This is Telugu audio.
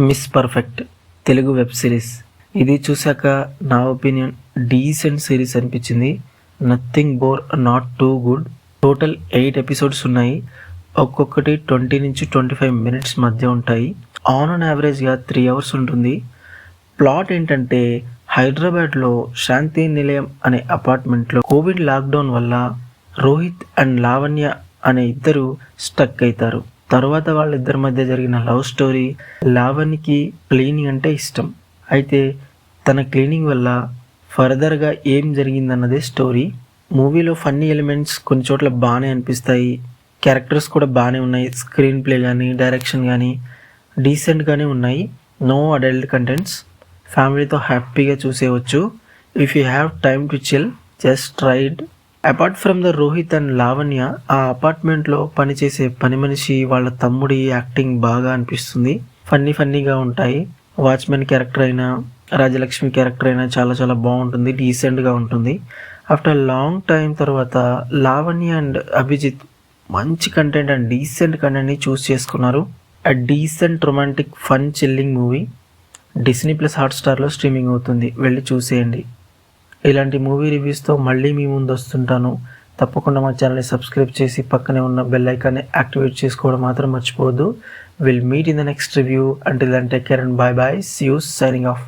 Miss perfect Telugu web series. ఇది చూశాక నా ఒపీనియన్ డీసెంట్ సిరీస్ అనిపించింది. Nothing bore, not too good. Total 8 episodes ఉన్నాయి. ఒక్కొక్కటి 20 నుంచి 25 మినిట్స్ మధ్య ఉంటాయి. ఆన్ యావరేజ్గా 3 అవర్స్ ఉంటుంది. ప్లాట్ ఏంటంటే, హైదరాబాద్లో శాంతి నిలయం అనే అపార్ట్మెంట్లో కోవిడ్ లాక్డౌన్ వల్ల రోహిత్ అండ్ లావణ్య అనే ఇద్దరు స్టక్ అవుతారు. తర్వాత వాళ్ళిద్దరి మధ్య జరిగిన లవ్ స్టోరీ. లావణ్యకి క్లీనింగ్ అంటే ఇష్టం. అయితే తన క్లీనింగ్ వల్ల ఫర్దర్గా ఏం జరిగిందన్నదే స్టోరీ. మూవీలో ఫన్నీ ఎలిమెంట్స్ కొన్ని చోట్ల బాగానే అనిపిస్తాయి. క్యారెక్టర్స్ కూడా బాగానే ఉన్నాయి. స్క్రీన్ ప్లే కానీ డైరెక్షన్ కానీ డీసెంట్గానే ఉన్నాయి. No adult contents. ఫ్యామిలీతో హ్యాపీగా చూసేయవచ్చు. If you have time to chill, just try it. Apart from the Rohit and Lavanya, ఆ అపార్ట్మెంట్లో పనిచేసే పని మనిషి వాళ్ళ తమ్ముడి యాక్టింగ్ బాగా అనిపిస్తుంది. ఫన్నీగా ఉంటాయి. వాచ్మెన్ క్యారెక్టర్ అయినా, రాజలక్ష్మి క్యారెక్టర్ అయినా చాలా చాలా బాగుంటుంది. డీసెంట్గా ఉంటుంది. ఆఫ్టర్ లాంగ్ టైం తర్వాత లావణ్య అండ్ అభిజిత్ మంచి కంటెంట్ అండ్ డీసెంట్ కంటెంట్ని చూస్ చేసుకున్నారు. A decent romantic fun chilling movie. Disney plus హాట్స్టార్లో స్ట్రీమింగ్ అవుతుంది, వెళ్ళి చూసేయండి. ఇలాంటి మూవీ రివ్యూస్తో మళ్ళీ మీ ముందు వస్తుంటాను. తప్పకుండా మా ఛానల్ని సబ్స్క్రైబ్ చేసి పక్కనే ఉన్న బెల్ ఐకాన్ని యాక్టివేట్ చేసుకోవడం మాత్రం మర్చిపోవద్దు. Will meet in the next review. Until then take care and bye bye. See you. Signing of.